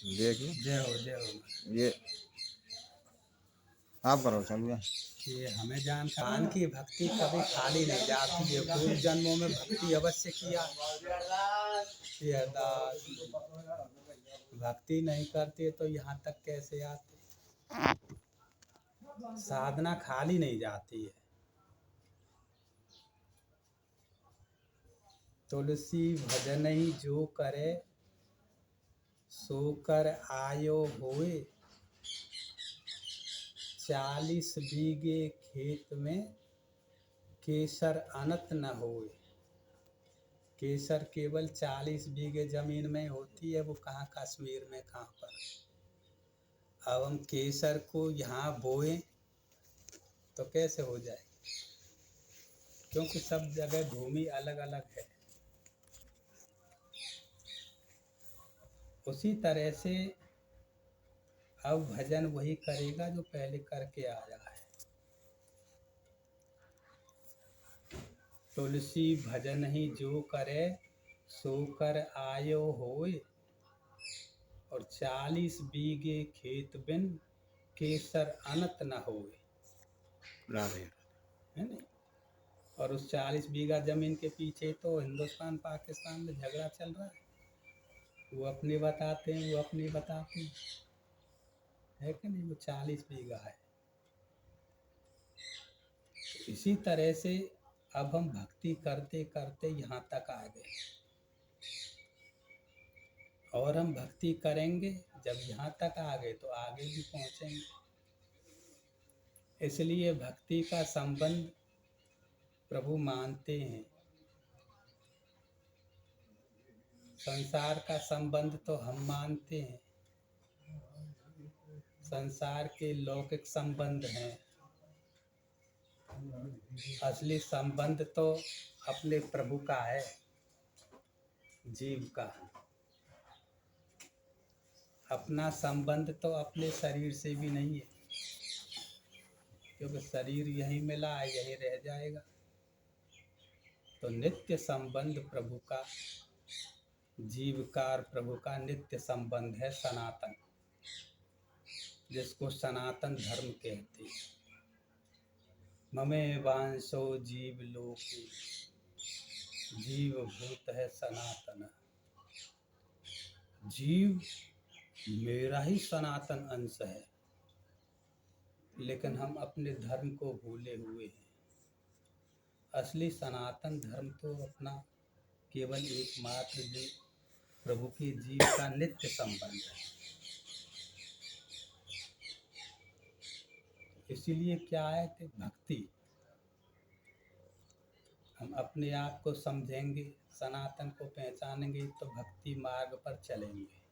देखिए जय हो ये आप करो चालू है। ये हमें जान की भक्ति कभी खाली नहीं जाती है। पूर्व जन्मों में भक्ति अवश्य किया। ये अरदास भक्ति नहीं करते तो यहाँ तक कैसे आते। साधना खाली नहीं जाती है। तुलसी भजन ही जो करे सो कर आयो होए। 40 बीघे खेत में केसर अनत न होए। केसर केवल 40 बीघे जमीन में होती है, वो कहाँ कश्मीर में कहाँ पर। अब हम केसर को यहाँ बोए तो कैसे हो जाए, क्योंकि सब जगह भूमि अलग अलग है। उसी तरह से अब भजन वही करेगा जो पहले करके आया है। तुलसी भजन ही जो करे सो कर आयो होए। और 40 बीघे खेत बिन केसर अनत न होए। राधे है नहीं। और उस 40 बीघा जमीन के पीछे तो हिंदुस्तान पाकिस्तान में झगड़ा चल रहा है। वो अपने बताते हैं, वो अपनी बताते हैं, है कि नहीं। वो 40 बीघा है। इसी तरह से अब हम भक्ति करते करते यहाँ तक आ गए, और हम भक्ति करेंगे। जब यहाँ तक आ गए तो आगे भी पहुँचेंगे। इसलिए भक्ति का संबंध प्रभु मानते हैं। संसार का संबंध तो हम मानते हैं। संसार के लौकिक संबंध हैं। असली संबंध तो अपने प्रभु का है, जीव का। अपना संबंध तो अपने शरीर से भी नहीं है, क्योंकि शरीर यही मिला है, यही रह जाएगा। तो नित्य संबंध प्रभु का, जीव का और प्रभु का नित्य संबंध है सनातन, जिसको सनातन धर्म कहते हैं। ममे वांसो जीव लोके जीव भूत है सनातन। जीव मेरा ही सनातन अंश है, लेकिन हम अपने धर्म को भूले हुए हैं। असली सनातन धर्म तो अपना केवल एकमात्र जो प्रभु के जीव का नित्य संबंध है। इसीलिए क्या है कि भक्ति, हम अपने आप को समझेंगे, सनातन को पहचानेंगे तो भक्ति मार्ग पर चलेंगे।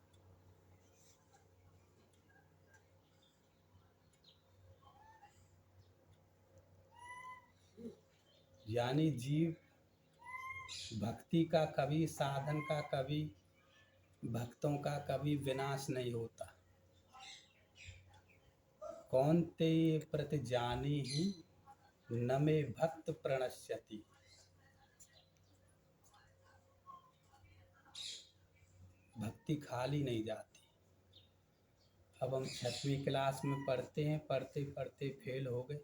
यानी जीव भक्ति का कभी, साधन का कभी, भक्तों का कभी विनाश नहीं होता। कौन ते प्रति जानी ही न मे भक्त प्रणश्यति। भक्ति खाली नहीं जाती। अब हम 6वीं क्लास में पढ़ते हैं, पढ़ते पढ़ते फेल हो गए।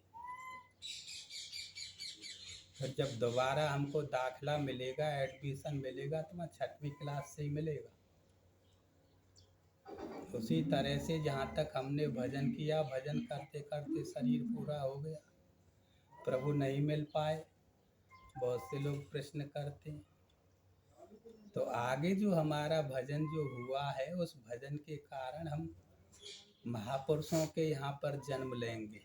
फिर जब दोबारा हमको दाखिला मिलेगा, एडमिशन मिलेगा, तो मैं 6वीं क्लास से ही मिलेगा। उसी तरह से जहाँ तक हमने भजन किया, भजन करते करते शरीर पूरा हो गया, प्रभु नहीं मिल पाए। बहुत से लोग प्रश्न करते हैं। तो आगे जो हमारा भजन जो हुआ है, उस भजन के कारण हम महापुरुषों के यहाँ पर जन्म लेंगे।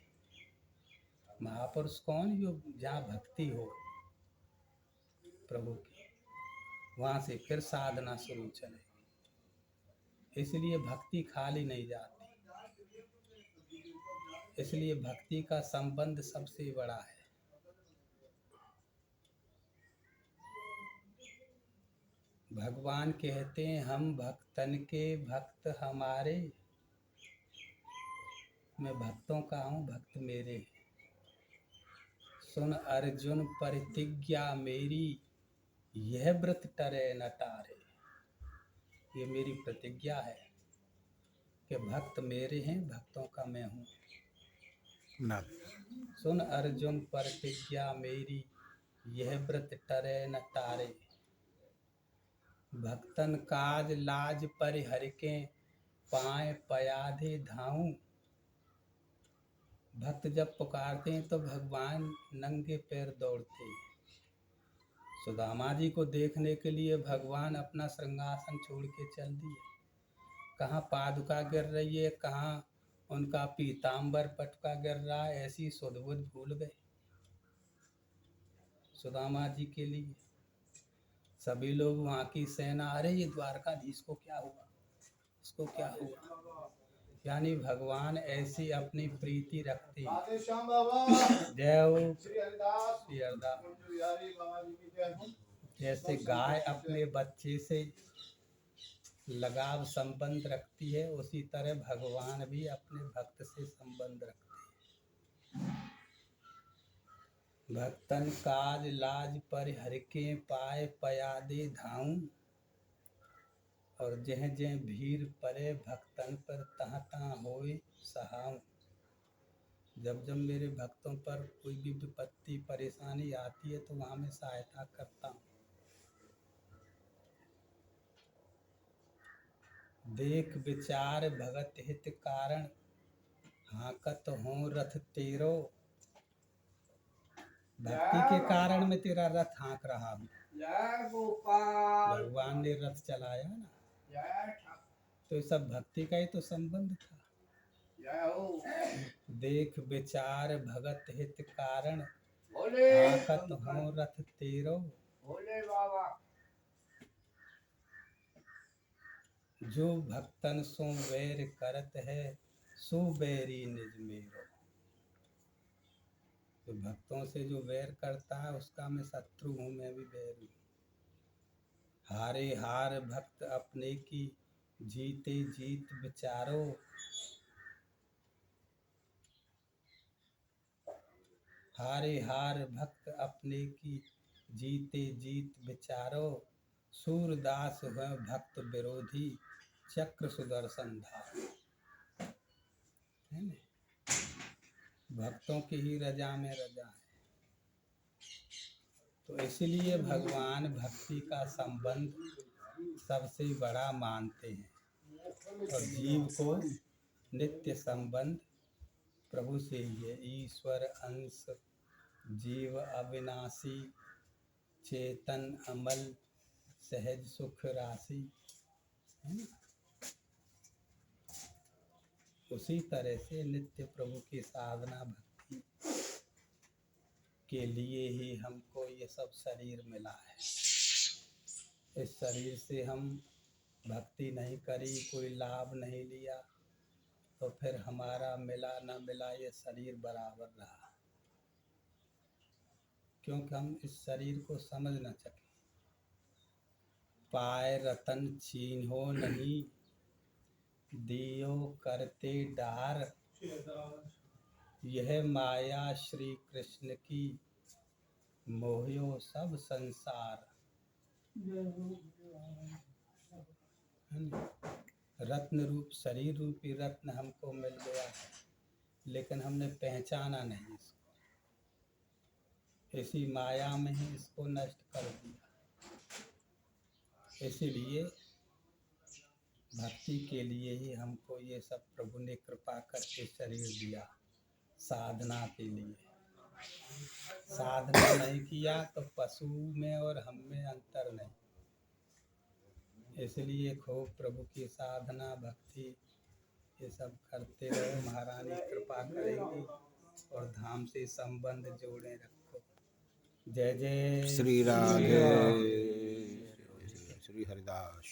महापुरुष कौन? जो जहाँ भक्ति हो प्रभु की, वहाँ से फिर साधना शुरू चलेगी। इसलिए भक्ति खाली नहीं जाती। इसलिए भक्ति का संबंध सबसे बड़ा है। भगवान कहते हैं, हम भक्तन के भक्त हमारे, मैं भक्तों का हूँ, भक्त मेरे। सुन अर्जुन प्रतिज्ञा मेरी, यह व्रत टरे न टारे। ये मेरी प्रतिज्ञा है। कि भक्त मेरे हैं, भक्तों का मैं हूँ। ना सुन अर्जुन प्रतिज्ञा मेरी, यह व्रत टरे न तारे। भक्तन काज लाज परिहरिके, पाए पयाधे धाऊं। भक्त जब पुकारते हैं तो भगवान नंगे पैर दौड़ते हैं। सुदामा जी को देखने के लिए भगवान अपना श्रृंगासन छोड़ के चल दिए। कहाँ पादुका गिर रही है, कहाँ उनका पीताम्बर पटका गिर रहा है, ऐसी सुध बुध भूल गए सुदामा जी के लिए। सभी लोग वहाँ की सेना, अरे ये द्वारकाधीश को क्या हुआ, इसको क्या हुआ। यानी भगवान ऐसी अपनी प्रीति रखते हैं। जय हो श्री हरिदास। जैसे गाय अपने बच्चे से लगाव संबंध रखती है, उसी तरह भगवान भी अपने भक्त से संबंध रखते हैं। भक्तन काज लाज परिहरिके, पाए पयादे धाऊं। और जह जह भीर परे, भक्तन पर तहाँ तहाँ होए सहाऊं। जब जब मेरे भक्तों पर कोई भी विपत्ति परेशानी आती है तो वहाँ मैं सहायता करता हूँ। देख विचार भगत हित कारण, हाकत हों रथ तेरो। भक्ति के कारण मैं तेरा रथ हाँक रहा हूँ। भगवान ने रथ चलाया ना, तो सब भक्ति का ही तो संबंध था। देख विचार भगत हित कारण, हाकत हों रथ तेरो। जो भक्तन सो वैर करत है, सो बैरी निज मेरो। तो भक्तों से जो वैर करता है उसका मैं शत्रु हूँ, मैं भी बैर हूँ। हारे हार भक्त अपने की, जीते जीत विचारो। हारे हार भक्त अपने की, जीते जीत विचारो। सूरदास हुए भक्त विरोधी, चक्र सुदर्शन धारो। है ना? भक्तों की ही रजा में रजा है। तो इसलिए भगवान भक्ति का संबंध सबसे बड़ा मानते हैं। और जीव को नित्य संबंध प्रभु से ही है। ईश्वर अंश जीव अविनाशी, चेतन अमल सहज सुख राशि। उसी तरह से नित्य प्रभु की साधना भक्ति के लिए ही हमको ये सब शरीर मिला है। इस शरीर से हम भक्ति नहीं करी, कोई लाभ नहीं लिया, तो फिर हमारा मिला न मिला ये शरीर बराबर रहा। क्योंकि हम इस शरीर को समझ न सके। पाए रतन छीन्हो नहीं, दियो करते डार। यह माया श्री कृष्ण की, मोहियो सब संसार। रत्न रूप शरीर रूपी रत्न हमको मिल गया है, लेकिन हमने पहचाना नहीं इसको। इसी माया में ही इसको नष्ट कर दिया। इसीलिए भक्ति के लिए ही हमको ये सब प्रभु ने कृपा करके शरीर दिया, साधना के लिए। साधना नहीं किया तो पशु में और हम में अंतर नहीं। इसलिए खूब प्रभु की साधना भक्ति ये सब करते रहो, महारानी कृपा करेंगी और धाम से संबंध जोड़े रखो। जय जय श्री राधे, श्री हरिदास।